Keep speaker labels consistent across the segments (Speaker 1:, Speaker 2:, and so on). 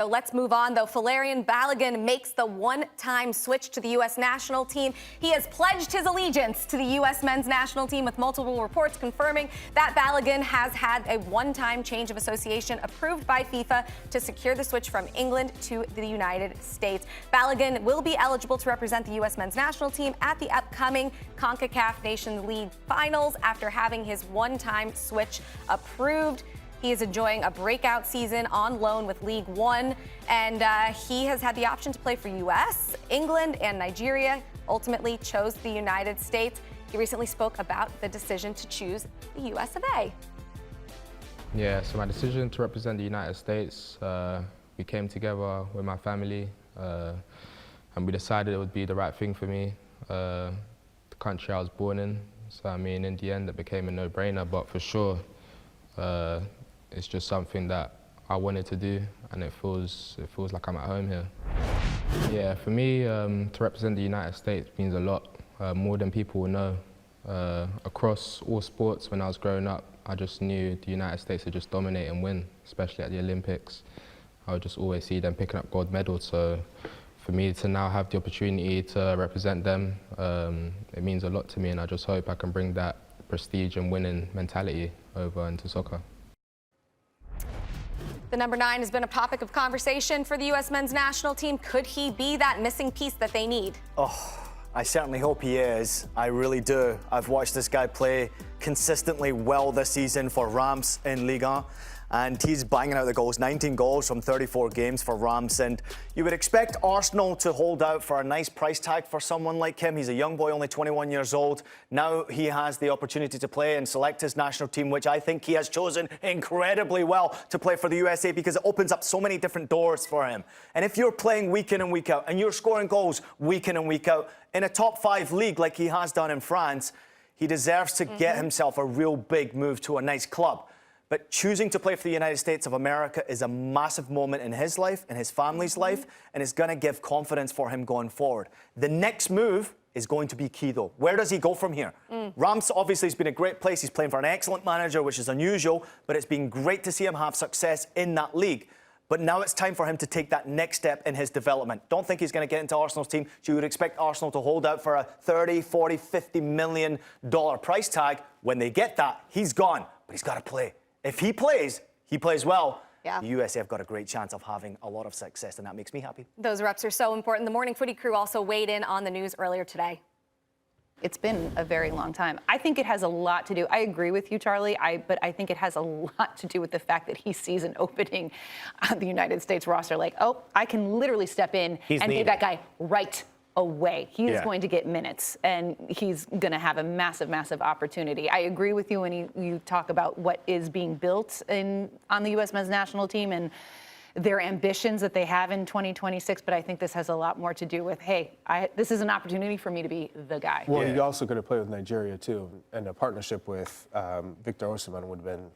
Speaker 1: So let's move on, though. Folarin Balogun makes the one-time switch to the U.S. national team. He has pledged his allegiance to the U.S. men's national team, with multiple reports confirming that Balogun has had a one-time change of association approved by FIFA to secure the switch from England to the United States. Balogun will be eligible to represent the U.S. men's national team at the upcoming Concacaf Nations League finals after having his one-time switch approved. He is enjoying a breakout season on loan with League One, and he has had the option to play for U.S., England, and Nigeria. Ultimately chose the United States. He recently spoke about the decision to choose the U.S. of A.
Speaker 2: Yeah, so my decision to represent the United States, we came together with my family, and we decided it would be the right thing for me, the country I was born in. So I mean, in the end, it became a no-brainer, but for sure, it's just something that I wanted to do, and it feels like I'm at home here. Yeah, for me, to represent the United States means a lot, more than people will know. Across all sports, when I was growing up, I just knew the United States would just dominate and win, especially at the Olympics. I would just always see them picking up gold medals. So for me to now have the opportunity to represent them, it means a lot to me, and I just hope I can bring that prestige and winning mentality over into soccer.
Speaker 1: The number 9 has been a topic of conversation for the U.S. men's national team. Could he be that missing piece that they need?
Speaker 3: Oh, I certainly hope he is. I really do. I've watched this guy play consistently well this season for Reims in Liga, and he's banging out the goals, 19 goals from 34 games for Reims. And you would expect Arsenal to hold out for a nice price tag for someone like him. He's a young boy, only 21 years old. Now he has the opportunity to play and select his national team, which I think he has chosen incredibly well to play for the USA, because it opens up so many different doors for him. And if you're playing week in and week out, and you're scoring goals week in and week out in a top 5 league like he has done in France, he deserves to get himself a real big move to a nice club. But choosing to play for the United States of America is a massive moment in his life, in his family's life, and it's going to give confidence for him going forward. The next move is going to be key, though. Where does he go from here? Reims obviously has been a great place. He's playing for an excellent manager, which is unusual, but it's been great to see him have success in that league. But now it's time for him to take that next step in his development. Don't think he's going to get into Arsenal's team. So you would expect Arsenal to hold out for a $30, $40, $50 million price tag. When they get that, he's gone, but he's got to play. If he plays well, the USA have got a great chance of having a lot of success, and that makes me happy.
Speaker 1: Those reps are so important. The Morning Footy crew also weighed in on the news earlier today.
Speaker 4: It's been a very long time. I think it has a lot to do. I agree with you, Charlie, but I think it has a lot to do with the fact that he sees an opening on the United States roster. Like, oh, I can literally step in and be that guy right away. He is going to get minutes, and he's going to have a massive, massive opportunity. I agree with you when you talk about what is being built on the U.S. men's national team and their ambitions that they have in 2026, but I think this has a lot more to do with, hey, this is an opportunity for me to be the guy.
Speaker 5: Well, you're also going to play with Nigeria, too, and a partnership with Victor Osimhen would have been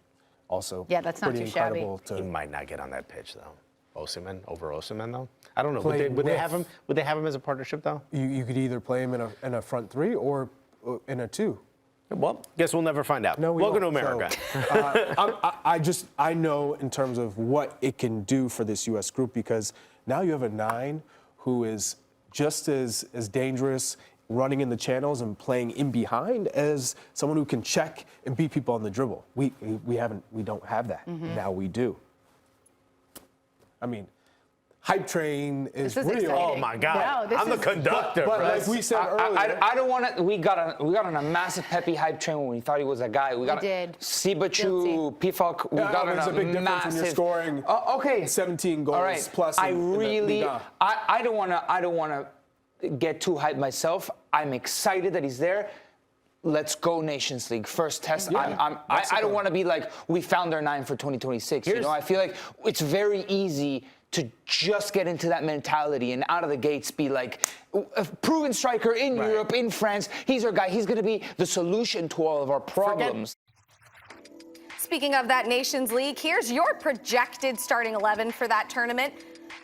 Speaker 5: also
Speaker 4: that's not
Speaker 5: pretty
Speaker 4: too shabby.
Speaker 5: incredible.
Speaker 6: He might not get on that pitch, though. Osimhen over Osimhen, though? I don't know. Would they have him as a partnership, though?
Speaker 5: You could either play him in a front 3 or in a 2.
Speaker 6: Well, guess we'll never find out.
Speaker 5: No,
Speaker 6: Welcome to America.
Speaker 5: So, I know in terms of what it can do for this U.S. group, because now you have a 9 who is just as dangerous running in the channels and playing in behind as someone who can check and beat people on the dribble. We don't have that. Now we do. I mean, hype train is real.
Speaker 4: Exciting.
Speaker 6: Oh my God! I'm the conductor.
Speaker 5: But like we said earlier,
Speaker 7: I don't want to. We got on a massive peppy hype train when we thought he was a guy. We
Speaker 4: did.
Speaker 7: Sibachu, Pifok. We got on
Speaker 5: there's a big difference
Speaker 7: massive.
Speaker 5: when you're scoring 17 goals
Speaker 7: All right.
Speaker 5: plus.
Speaker 7: I don't want to get too hyped myself. I'm excited that he's there. Let's go Nations League. First test. I don't want to be like, we found our 9 for 2026. I feel like it's very easy to just get into that mentality and out of the gates be like a proven striker in Europe, in France. He's our guy. He's going to be the solution to all of our problems.
Speaker 1: Speaking of that Nations League, here's your projected starting 11 for that tournament.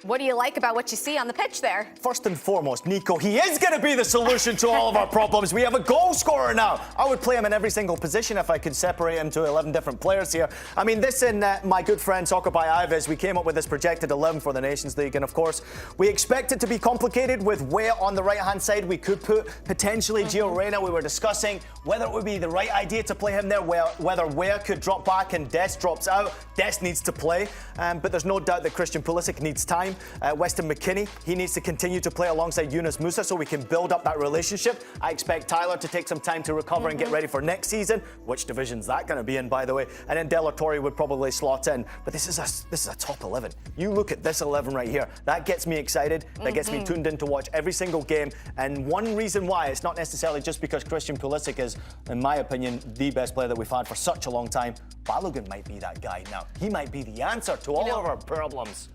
Speaker 1: What do you like about what you see on the pitch there?
Speaker 3: First and foremost, Nico, he is going to be the solution to all of our problems. We have a goal scorer now. I would play him in every single position if I could separate him to 11 different players here. I mean, this and my good friend Soccer by Ives, we came up with this projected 11 for the Nations League. And of course, we expect it to be complicated with Wea on the right-hand side. We could put potentially Gio Reyna. We were discussing whether it would be the right idea to play him there, whether Wea could drop back and Dest drops out. Dest needs to play. But there's no doubt that Christian Pulisic needs time. Weston McKennie, he needs to continue to play alongside Yunus Musa so we can build up that relationship. I expect Tyler to take some time to recover and get ready for next season. Which division's that going to be in, by the way? And then Della Torre would probably slot in. But this is a top 11. You look at this 11 right here. That gets me excited. That gets me tuned in to watch every single game. And one reason why, it's not necessarily just because Christian Pulisic is, in my opinion, the best player that we've had for such a long time. Balogun might be that guy now. He might be the answer to all of our problems.